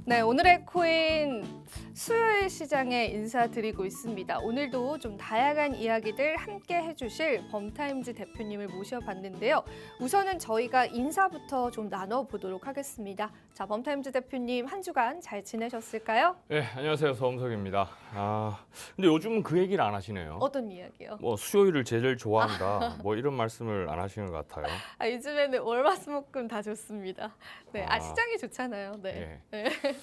네, 오늘의 코인 수요일 시장에 인사드리고 있습니다. 오늘도 좀 다양한 이야기들 함께 해주실 범타임즈 대표님을 모셔봤는데요. 우선은 저희가 인사부터 좀 나눠보도록 하겠습니다. 자, 범타임즈 대표님 한 주간 잘 지내셨을까요? 네, 안녕하세요. 서범석입니다. 근데 요즘은 그 얘기를 안 하시네요. 어떤 이야기요? 뭐 수요일을 제일 좋아한다. 뭐 이런 말씀을 안 하시는 것 같아요. 요즘에는 월화수목금 다 좋습니다. 네, 아. 시장이 좋잖아요. 네. 예. 네.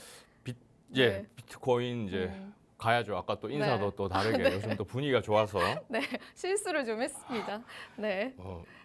네. 비트코인 이제 가야죠. 아까 또 인사도 네. 또 다르게 요즘 또 분위기가 좋아서 네, 실수를 좀 했습니다. 네.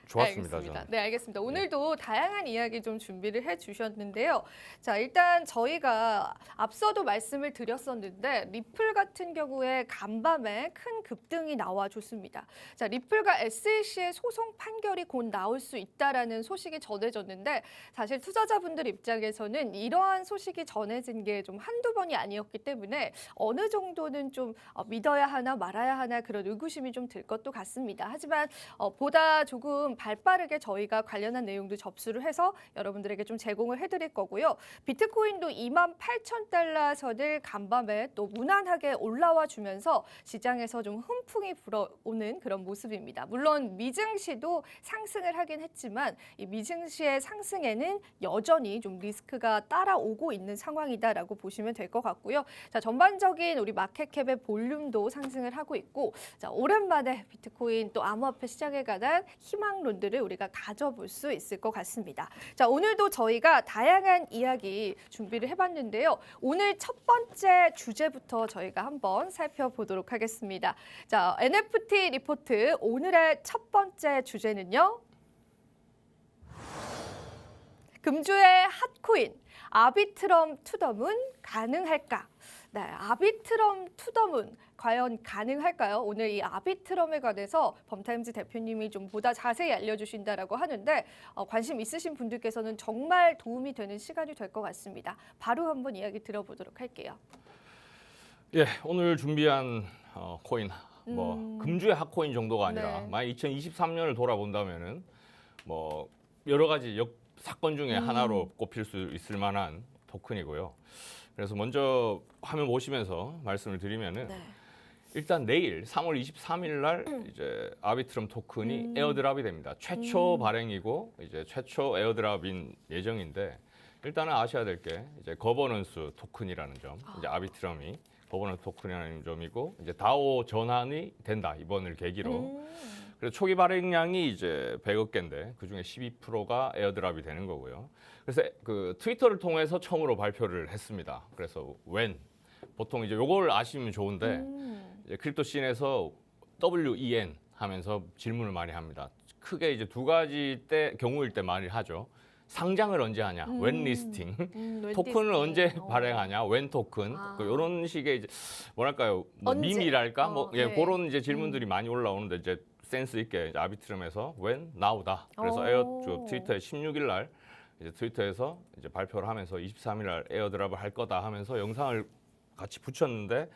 좋았습니다. 알겠습니다. 저는. 네, 알겠습니다. 오늘도 다양한 이야기 좀 준비를 해주셨는데요. 자, 일단 저희가 앞서도 말씀을 드렸었는데 리플 같은 경우에 간밤에 큰 급등이 나와줬습니다. 자, 리플과 SEC의 소송 판결이 곧 나올 수 있다라는 소식이 전해졌는데 사실 투자자분들 입장에서는 이러한 소식이 전해진 게 좀 한두 번이 아니었기 때문에 어느 정도는 좀 믿어야 하나 말아야 하나 그런 의구심이 좀 들 것도 같습니다. 하지만 보다 조금 발빠르게 저희가 관련한 내용도 접수를 해서 여러분들에게 좀 제공을 해드릴 거고요. 비트코인도 28,000달러 선을 간밤에 또 무난하게 올라와 주면서 시장에서 좀 훈풍이 불어오는 그런 모습입니다. 물론 미증시도 상승을 하긴 했지만 이 미증시의 상승에는 여전히 좀 리스크가 따라오고 있는 상황이다라고 보시면 될 것 같고요. 자, 전반적인 우리 마켓캡의 볼륨도 상승을 하고 있고, 자, 오랜만에 비트코인 또 암호화폐 시장에 관한 희망론들을 우리가 가져볼 수 있을 것 같습니다. 자, 오늘도 저희가 다양한 이야기 준비를 해봤는데요. 오늘 첫 번째 주제부터 저희가 한번 살펴보도록 하겠습니다. 자, NFT 리포트 오늘의 첫 번째 주제는요. 금주의 핫코인 아비트럼 투더문 가능할까? 네, 아비트럼 투더문 과연 가능할까요? 오늘 이 아비트럼에 관해서 범타임즈 대표님이 좀 보다 자세히 알려주신다라고 하는데 관심 있으신 분들께서는 정말 도움이 되는 시간이 될 것 같습니다. 바로 한번 이야기 들어보도록 할게요. 예, 오늘 준비한 코인 뭐 금주의 핫코인 정도가 아니라 네. 만약 2023년을 돌아본다면은 뭐 여러 가지 사건 중에 하나로 꼽힐 수 있을 만한 토큰이고요. 그래서 먼저 화면 보시면서 말씀을 드리면은 네. 일단 내일 3월 23일 날 이제 아비트럼 토큰이 에어드랍이 됩니다. 최초 발행이고 이제 최초 에어드랍인 예정인데 일단은 아셔야 될 게 이제 거버넌스 토큰이라는 점, 이제 아비트럼이 거버넌스 토큰이라는 점이고 이제 다오 전환이 된다 이번을 계기로. 그래서 초기 발행량이 이제 100억 개인데 그중에 12%가 에어드랍이 되는 거고요. 그래서 그 트위터를 통해서 처음으로 발표를 했습니다. 그래서 보통 이제 요걸 아시면 좋은데 이제 크립토 씬에서 WEN 하면서 질문을 많이 합니다. 크게 이제 두 가지 경우일 때 많이 하죠. 상장을 언제 하냐, when listing, 토큰을 언제 발행하냐, when 토큰, 이런 식의 이제 뭐랄까요, 뭐 언제? 밈이랄까, 네. 그런 이제 질문들이 많이 올라오는데 이제 센스 있게 이제 아비트럼에서 when now다. 그래서 트위터에 16일 날 이제 트위터에서 이제 발표를 하면서 23일 날 에어드랍을 할 거다 하면서 영상을 같이 붙였는데.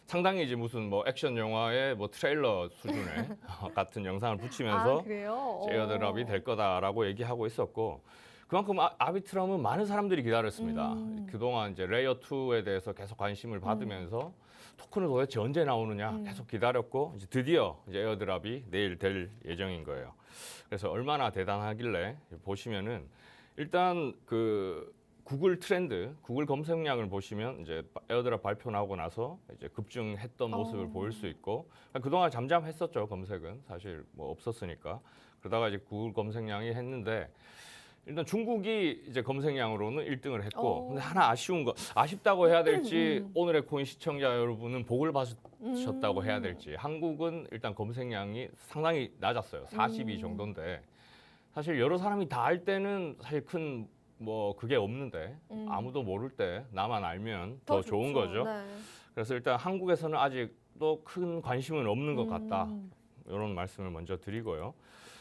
상당히 이제 무슨 뭐 액션 영화의 뭐 트레일러 수준의 같은 영상을 붙이면서 그래요? 에어드랍이 될 거다라고 얘기하고 있었고 그만큼 아비트럼은 많은 사람들이 기다렸습니다. 그동안 이제 레이어 2에 대해서 계속 관심을 받으면서 토큰은 도대체 언제 나오느냐 계속 기다렸고 이제 드디어 이제 에어드랍이 내일 될 예정인 거예요. 그래서 얼마나 대단하길래 보시면은 일단 그 구글 트렌드, 구글 검색량을 보시면 이제 에어드랍 발표 나오고 나서 이제 급증했던 모습을 보일 수 있고 그동안 잠잠했었죠. 검색은 사실 뭐 없었으니까 그러다가 이제 구글 검색량이 했는데 일단 중국이 이제 검색량으로는 1등을 했고 근데 하나 아쉽다고 해야 될지 오늘의 코인 시청자 여러분은 복을 받으셨다고 해야 될지 한국은 일단 검색량이 상당히 낮았어요. 42 정도인데 사실 여러 사람이 다 알 때는 사실 뭐 그게 없는데 아무도 모를 때 나만 알면 더 좋은 거죠. 네. 그래서 일단 한국에서는 아직도 큰 관심은 없는 것 같다. 이런 말씀을 먼저 드리고요.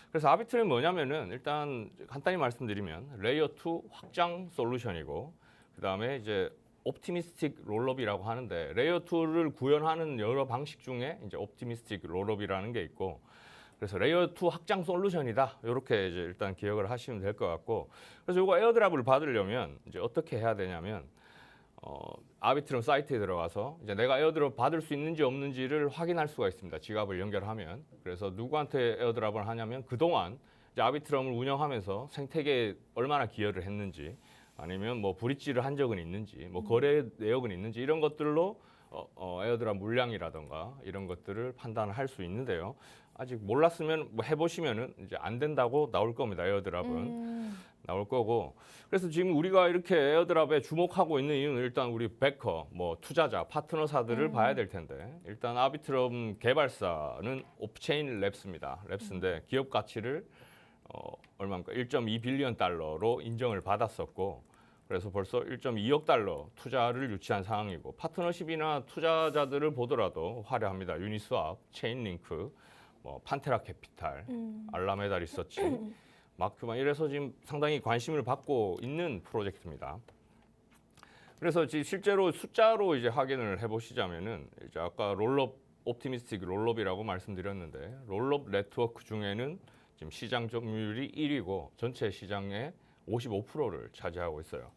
그래서 아비트럼이 뭐냐면은 일단 간단히 말씀드리면 레이어 2 확장 솔루션이고 그다음에 이제 옵티미스틱 롤업이라고 하는데 레이어 2를 구현하는 여러 방식 중에 이제 옵티미스틱 롤업이라는 게 있고 그래서 레이어 2 확장 솔루션이다. 이렇게 이제 일단 기억을 하시면 될 것 같고 그래서 이거 에어드랍을 받으려면 이제 어떻게 해야 되냐면 아비트럼 사이트에 들어가서 이제 내가 에어드랍 받을 수 있는지 없는지를 확인할 수가 있습니다. 지갑을 연결하면. 그래서 누구한테 에어드랍을 하냐면 그동안 이제 아비트럼을 운영하면서 생태계에 얼마나 기여를 했는지 아니면 뭐 브릿지를 한 적은 있는지 뭐 거래 내역은 있는지 이런 것들로 에어드랍 물량이라던가 이런 것들을 판단을 할 수 있는데요. 아직 몰랐으면 뭐 해보시면은 이제 안 된다고 나올 겁니다. 에어드랍은 나올 거고. 그래서 지금 우리가 이렇게 에어드랍에 주목하고 있는 이유는 일단 우리 베커, 뭐 투자자, 파트너사들을 봐야 될 텐데 일단 아비트럼 개발사는 옵체인 랩스입니다. 랩스인데 기업 가치를 얼마입니까? 1.2 빌리언 달러로 인정을 받았었고 그래서 벌써 1.2억 달러 투자를 유치한 상황이고 파트너십이나 투자자들을 보더라도 화려합니다. 유니스왑, 체인링크, 뭐 판테라 캐피탈, 알라메다 리서치, 마크만 이래서 지금 상당히 관심을 받고 있는 프로젝트입니다. 그래서 지금 실제로 숫자로 이제 확인을 해보시자면은 이제 아까 롤업 옵티미스틱 롤업이라고 말씀드렸는데 롤업 네트워크 중에는 지금 시장 점유율이 1위고 전체 시장의 55%를 차지하고 있어요.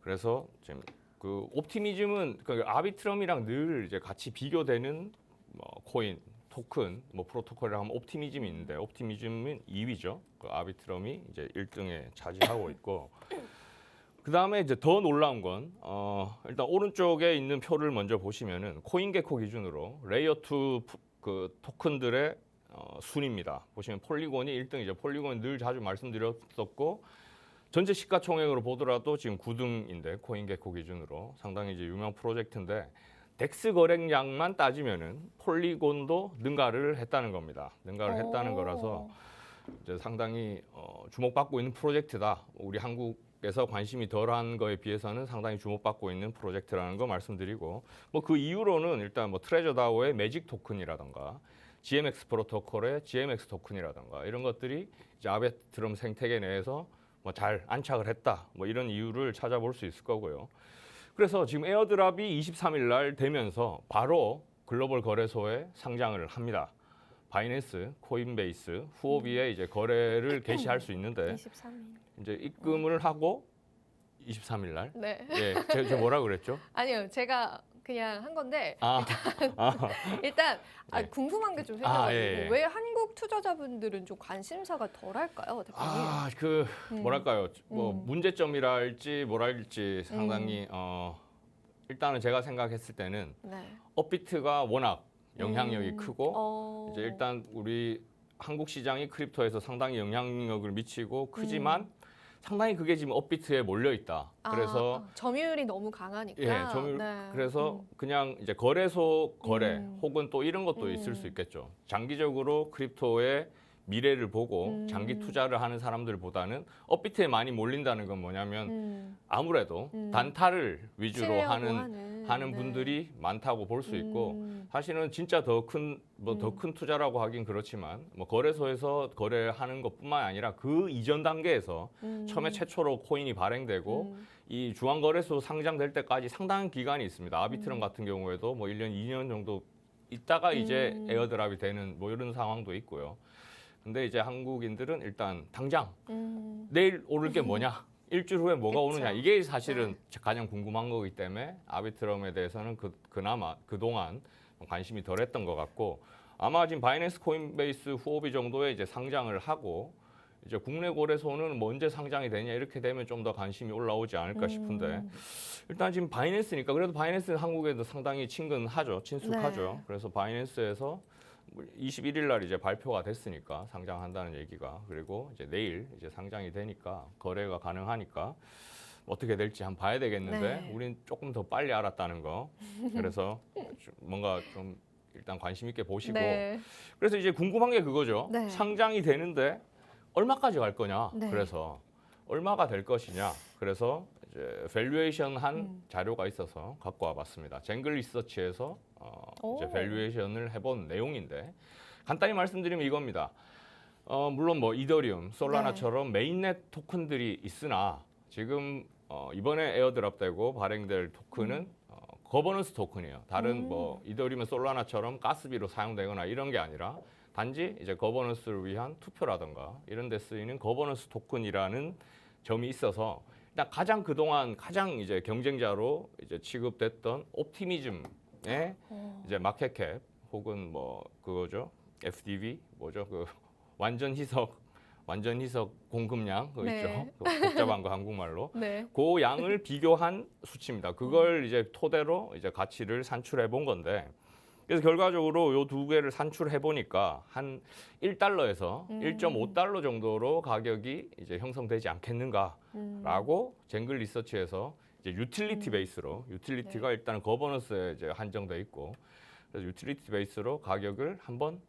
그래서 지금 그 옵티미즘은 그 아비트럼이랑 늘 이제 같이 비교되는 뭐 코인, 토큰, 뭐 프로토콜이라 하면 옵티미즘이 있는데 옵티미즘은 2위죠. 그 아비트럼이 이제 1등에 차지하고 있고 그 다음에 이제 더 놀라운 건 일단 오른쪽에 있는 표를 먼저 보시면은 코인게코 기준으로 레이어 2 그 토큰들의 순입니다. 보시면 폴리곤이 1등이죠. 폴리곤 늘 자주 말씀드렸었고 전체 시가총액으로 보더라도 지금 9등인데 코인게코 기준으로 상당히 이제 유명 프로젝트인데 덱스 거래량만 따지면은 폴리곤도 능가를 했다는 겁니다. 능가를 했다는 거라서 이제 상당히 주목받고 있는 프로젝트다. 우리 한국에서 관심이 덜한 거에 비해서는 상당히 주목받고 있는 프로젝트라는 거 말씀드리고 뭐 그 이후로는 일단 뭐 트레저다오의 매직 토큰이라던가 GMX 프로토콜의 GMX 토큰이라던가 이런 것들이 이제 아비트럼 생태계 내에서 뭐 잘 안착을 했다. 뭐 이런 이유를 찾아볼 수 있을 거고요. 그래서 지금 에어드랍이 23일 날 되면서 바로 글로벌 거래소에 상장을 합니다. 바이낸스, 코인베이스, 후오비에 이제 거래를 개시할 수 있는데 23일. 이제 입금을 하고 23일 날. 네. 예, 제가 뭐라 그랬죠? 아니요, 제가 그냥 한 건데 아, 일단 네. 궁금한 게 좀 생겨가지고 예. 왜 한국 투자자분들은 좀 관심사가 덜할까요, 대표님? 그 뭐랄까요? 뭐 음. 문제점이랄지 뭐랄지 상당히 일단은 제가 생각했을 때는 네. 업비트가 워낙 영향력이 크고 이제 어. 일단 우리 한국 시장이 크립토에서 상당히 영향력을 미치고 크지만 상당히 그게 지금 업비트에 몰려 있다. 그래서 점유율이 너무 강하니까. 예, 점유율 네. 그래서 그냥 이제 거래소 거래 혹은 또 이런 것도 있을 음. 수 있겠죠. 장기적으로 크립토의 미래를 보고 장기 투자를 하는 사람들보다는 업비트에 많이 몰린다는 건 뭐냐면 아무래도 단타를 위주로 치려고 하는 네. 분들이 많다고 볼 수 있고 사실은 진짜 더 큰 투자라고 하긴 그렇지만 뭐 거래소에서 거래하는 것뿐만 아니라 그 이전 단계에서 처음에 최초로 코인이 발행되고 이 중앙거래소 상장될 때까지 상당한 기간이 있습니다. 아비트럼 같은 경우에도 뭐 1년, 2년 정도 있다가 이제 에어드랍이 되는 뭐 이런 상황도 있고요. 근데 이제 한국인들은 일단 당장 내일 오를 게 뭐냐, 일주일 후에 뭐가 그쵸. 오느냐 이게 사실은 가장 궁금한 거기 때문에 아비트럼에 대해서는 그나마 그동안 관심이 덜했던 것 같고 아마 지금 바이낸스, 코인베이스, 후오비 정도에 이제 상장을 하고 이제 국내 거래소는 뭐 언제 상장이 되냐 이렇게 되면 좀 더 관심이 올라오지 않을까 싶은데 일단 지금 바이낸스니까 그래도 바이낸스는 한국에도 상당히 친숙하죠. 네. 그래서 바이낸스에서 21일 날 이제 발표가 됐으니까 상장한다는 얘기가 그리고 이제 내일 이제 상장이 되니까 거래가 가능하니까 어떻게 될지 한번 봐야 되겠는데 네. 우린 조금 더 빨리 알았다는 거 그래서 뭔가 좀 일단 관심 있게 보시고 네. 그래서 이제 궁금한 게 그거죠. 네. 상장이 되는데 얼마까지 갈 거냐. 네. 그래서 얼마가 될 것이냐. 그래서 이제 밸류에이션 한 자료가 있어서 갖고 와봤습니다. 쟁글 리서치에서 이제 밸류에이션을 해본 내용인데 간단히 말씀드리면 이겁니다. 물론 뭐 이더리움, 솔라나처럼 메인넷 토큰들이 있으나 지금 이번에 에어드랍되고 발행될 토큰은 거버넌스 토큰이에요. 다른 뭐 이더리움, 솔라나처럼 가스비로 사용되거나 이런 게 아니라 단지 이제 거버넌스를 위한 투표라든가 이런 데 쓰이는 거버넌스 토큰이라는 점이 있어서 일단 가장 그동안 가장 이제 경쟁자로 이제 취급됐던 옵티미즘의 이제 마켓캡 혹은 뭐 그거죠. FDV 뭐죠? 그 완전 희석 공급량 그거 네. 있죠. 그 복잡한 거 한국말로. 네. 그 양을 비교한 수치입니다. 그걸 이제 토대로 이제 가치를 산출해 본 건데 그래서 결과적으로 요 두 개를 산출해 보니까 한 1달러에서 1.5달러 정도로 가격이 이제 형성되지 않겠는가라고 쟁글 리서치에서 이제 유틸리티 베이스로 유틸리티가 네. 일단 거버넌스에 이제 한정돼 있고 그래서 유틸리티 베이스로 가격을 한번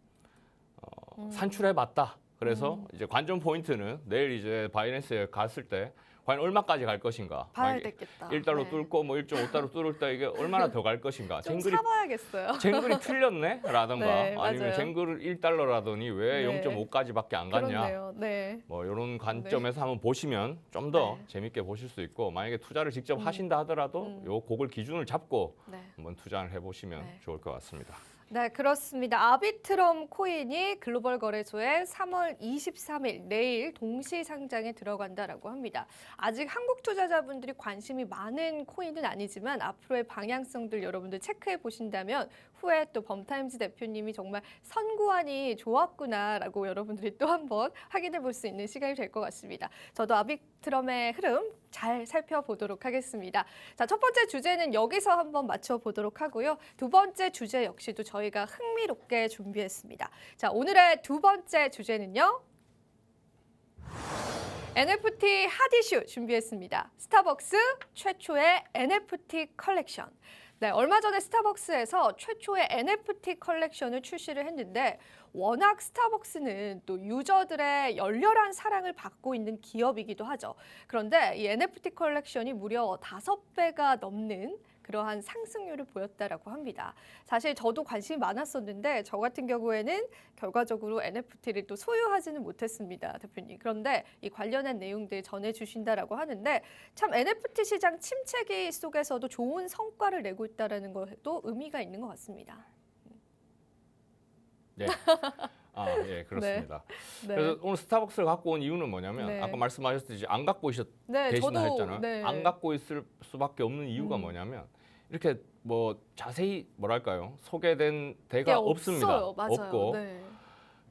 산출해 봤다. 그래서 이제 관전 포인트는 내일 이제 바이낸스에 갔을 때 과연 얼마까지 갈 것인가. 봐야 만약에 되겠다. 1달러 네. 뚫고 뭐 1.5달러 뚫을 때 이게 얼마나 더 갈 것인가. 좀 사봐야겠어요. 쟁글이 틀렸네? 라든가 네, 아니면 맞아요. 쟁글을 1달러라더니 왜 네. 0.5까지밖에 안 갔냐. 그렇네요. 네. 뭐 이런 관점에서 한번 보시면 좀 더 네. 재밌게 보실 수 있고 만약에 투자를 직접 하신다 하더라도 요 그걸 기준을 잡고 네. 한번 투자를 해보시면 네. 좋을 것 같습니다. 네, 그렇습니다. 아비트럼 코인이 글로벌 거래소에 3월 23일 내일 동시 상장에 들어간다라고 합니다. 아직 한국 투자자분들이 관심이 많은 코인은 아니지만 앞으로의 방향성들 여러분들 체크해 보신다면 후에 또 범타임즈 대표님이 정말 선구안이 좋았구나라고 여러분들이 또 한번 확인해 볼 수 있는 시간이 될 것 같습니다. 저도 아비트럼의 흐름 잘 살펴보도록 하겠습니다. 자, 첫 번째 주제는 여기서 한번 맞춰보도록 하고요. 두 번째 주제 역시도 저희가 흥미롭게 준비했습니다. 자, 오늘의 두 번째 주제는요. NFT 핫 이슈 준비했습니다. 스타벅스 최초의 NFT 컬렉션. 네, 얼마 전에 스타벅스에서 최초의 NFT 컬렉션을 출시를 했는데 워낙 스타벅스는 또 유저들의 열렬한 사랑을 받고 있는 기업이기도 하죠. 그런데 이 NFT 컬렉션이 무려 5배가 넘는 그러한 상승률을 보였다라고 합니다. 사실 저도 관심이 많았었는데 저 같은 경우에는 결과적으로 NFT를 또 소유하지는 못했습니다, 대표님. 그런데 이 관련한 내용들 전해주신다라고 하는데 참 NFT 시장 침체기 속에서도 좋은 성과를 내고 있다는 것도 의미가 있는 것 같습니다. 네. 예, 그렇습니다. 네. 그래서 오늘 스타벅스를 갖고 온 이유는 뭐냐면 네. 아까 말씀하셨듯이 안 갖고 네, 계시나 저도 했잖아요. 네. 안 갖고 있을 수밖에 없는 이유가 뭐냐면 이렇게 뭐 자세히 뭐랄까요 소개된 데가 예, 없습니다. 없어요. 맞아요. 없고 네.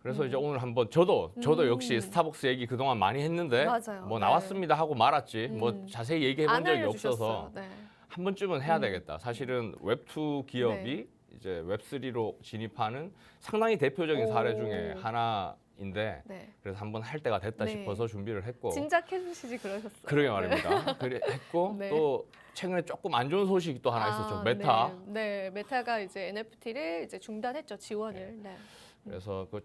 그래서 이제 오늘 한번 저도 역시 스타벅스 얘기 그동안 많이 했는데 맞아요. 뭐 네. 나왔습니다 하고 말았지 뭐 자세히 얘기해 본 안 적이 알려주셨어요. 없어서 네. 한 번쯤은 해야 되겠다. 사실은 웹2 기업이 네. 이제 웹3로 진입하는 상당히 대표적인 사례 오. 중에 하나인데 네. 그래서 한번 할 때가 됐다 네. 싶어서 준비를 했고 진작해 주시지 그러셨어요. 그러게 말입니다. 그래 했고 네. 또 최근에 조금 안 좋은 소식이 또 하나 있었죠. 메타. 네, 메타가 이제 NFT를 이제 중단했죠, 지원을. 네. 그래서 그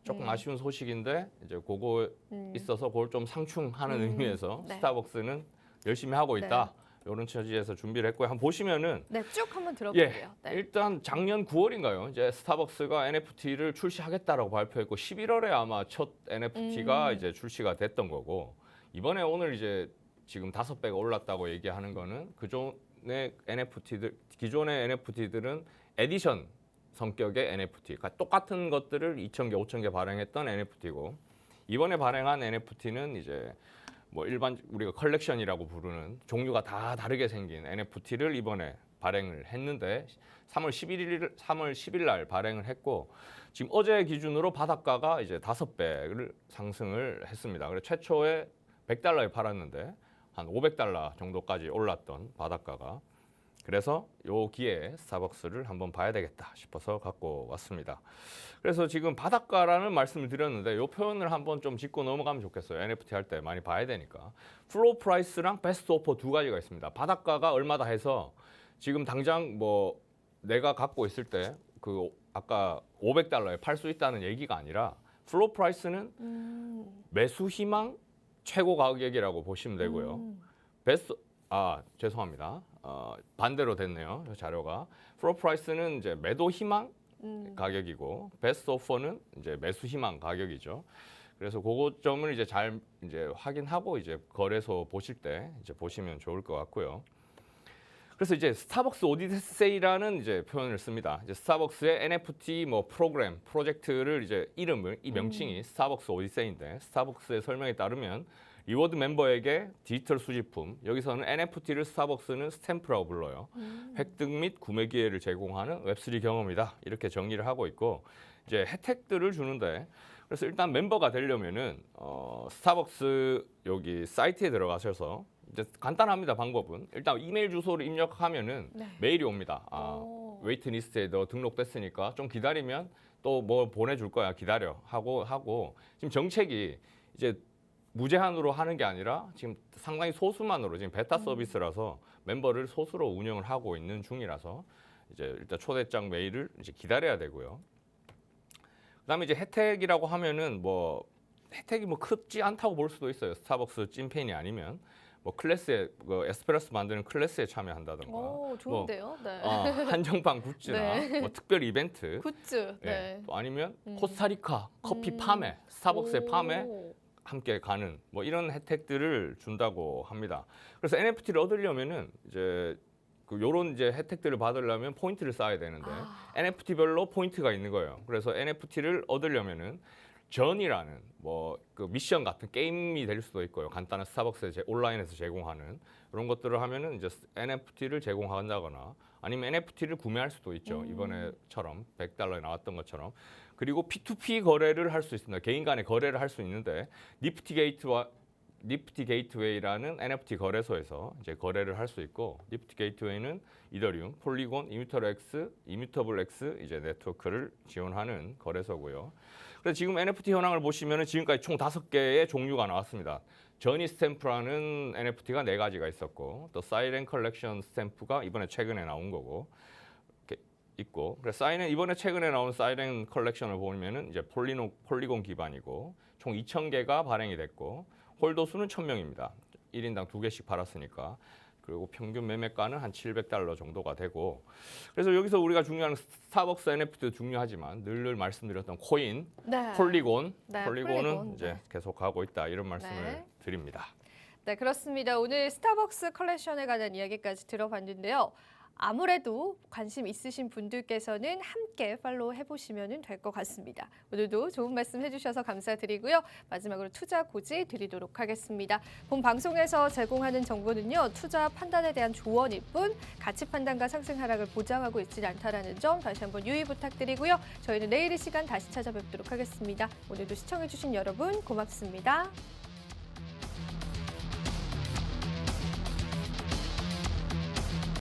조금 아쉬운 소식인데 이제 그거 음. 있어서 그걸 좀 상충하는 의미에서 네. 스타벅스는 열심히 하고 있다. 이런 취지에서 준비를 했고요. 한번 보시면은 네, 쭉 한번 들어볼게요. 네. 일단 작년 9월인가요? 이제 스타벅스가 NFT를 출시하겠다라고 발표했고 11월에 아마 첫 NFT가 이제 출시가 됐던 거고 이번에 오늘 이제 지금 5배가 올랐다고 얘기하는 거는 기존의 NFT들은 에디션 성격의 NFT, 그러니까 똑같은 것들을 2,000개, 5,000개 발행했던 NFT고 이번에 발행한 NFT는 이제 뭐 일반 우리가 컬렉션이라고 부르는 종류가 다 다르게 생긴 NFT를 이번에 발행을 했는데 3월 10일 날 발행을 했고 지금 어제 기준으로 바닷가가 이제 5배를 상승을 했습니다. 그래서 최초에 $100에 팔았는데 한 $500 정도까지 올랐던 바닷가가 그래서 요 기회에 스타벅스를 한번 봐야 되겠다 싶어서 갖고 왔습니다. 그래서 지금 바닷가라는 말씀을 드렸는데 요 표현을 한번 좀 짚고 넘어가면 좋겠어요. NFT 할 때 많이 봐야 되니까. 플로우 프라이스랑 베스트 오퍼 두 가지가 있습니다. 바닷가가 얼마다 해서 지금 당장 뭐 내가 갖고 있을 때 그 아까 $500에 팔 수 있다는 얘기가 아니라 플로우 프라이스는 매수 희망 최고 가격이라고 보시면 되고요. 베스트 죄송합니다. 반대로 됐네요. 저 자료가. 플로우 프라이스는 이제 매도 희망 가격이고 베스트 오퍼는 이제 매수 희망 가격이죠. 그래서 그거 점을 이제 잘 이제 확인하고 이제 거래소 보실 때 이제 보시면 좋을 것 같고요. 그래서 이제 스타벅스 오디세이라는 이제 표현을 씁니다. 이제 스타벅스의 NFT 뭐 프로젝트를 이제 이 명칭이 스타벅스 오디세이인데 스타벅스의 설명에 따르면 리워드 멤버에게 디지털 수집품, 여기서는 NFT를 스타벅스는 스탬프라고 불러요. 획득 및 구매 기회를 제공하는 웹3 경험이다. 이렇게 정리를 하고 있고 이제 혜택들을 주는데 그래서 일단 멤버가 되려면은 스타벅스 여기 사이트에 들어가셔서 이제 간단합니다. 방법은 일단 이메일 주소를 입력하면은 네. 메일이 옵니다. 오. 웨이트리스트에 너 등록됐으니까 좀 기다리면 또 뭐 보내줄 거야 기다려 하고 지금 정책이 이제 무제한으로 하는 게 아니라 지금 상당히 소수만으로 지금 베타 서비스라서 멤버를 소수로 운영을 하고 있는 중이라서 이제 일단 초대장 메일을 이제 기다려야 되고요. 그다음에 이제 혜택이라고 하면은 뭐 혜택이 뭐 크지 않다고 볼 수도 있어요. 스타벅스 찐팬이 아니면 뭐 클래스에 에스프레소 만드는 클래스에 참여한다든가 오, 좋은데요. 네. 한정판 굿즈나 네. 뭐 특별 이벤트 굿즈. 예, 네. 또 아니면 코스타리카 커피 팜에 스타벅스의 팜에 함께 가는 뭐 이런 혜택들을 준다고 합니다. 그래서 NFT를 얻으려면은 이제 요런 이제 혜택들을 받으려면 포인트를 쌓아야 되는데 NFT별로 포인트가 있는 거예요. 그래서 NFT를 얻으려면은 전이라는 뭐 그 미션 같은 게임이 될 수도 있고요. 간단한 스타벅스 온라인에서 제공하는 그런 것들을 하면은 이제 NFT를 제공한다거나 아니면 NFT를 구매할 수도 있죠. 이번에처럼 $100에 나왔던 것처럼. 그리고 P2P 거래를 할 수 있습니다. 개인 간의 거래를 할 수 있는데 니프티 게이트웨이라는 NFT 거래소에서 이제 거래를 할 수 있고 니프티 게이트웨이는 이더리움, 폴리곤, 이뮤터블 X 이제 네트워크를 지원하는 거래소고요. 그래서 지금 NFT 현황을 보시면은 지금까지 총 5개의 종류가 나왔습니다. 저니 스탬프라는 NFT가 4가지가 있었고 또 사이렌 컬렉션 스탬프가 이번에 최근에 나온 거고 이렇게 있고 그래서 이번에 최근에 나온 사이렌 컬렉션을 보면은 이제 폴리곤 기반이고 총 2,000개가 발행이 됐고 홀더 수는 1,000명입니다. 1인당 2개씩 팔았으니까. 그리고 평균 매매가는 한 $700 정도가 되고 그래서 여기서 우리가 중요한 스타벅스 NFT도 중요하지만 늘 말씀드렸던 코인, 네. 폴리곤은 폴리곤, 이제 네. 계속 가고 있다 이런 말씀을 네. 드립니다. 네, 그렇습니다. 오늘 스타벅스 컬렉션에 관한 이야기까지 들어봤는데요. 아무래도 관심 있으신 분들께서는 함께 팔로우 해보시면 될 것 같습니다. 오늘도 좋은 말씀 해주셔서 감사드리고요. 마지막으로 투자 고지 드리도록 하겠습니다. 본 방송에서 제공하는 정보는요. 투자 판단에 대한 조언일 뿐 가치 판단과 상승 하락을 보장하고 있지 않다는 점 다시 한번 유의 부탁드리고요. 저희는 내일 이 시간 다시 찾아뵙도록 하겠습니다. 오늘도 시청해주신 여러분 고맙습니다.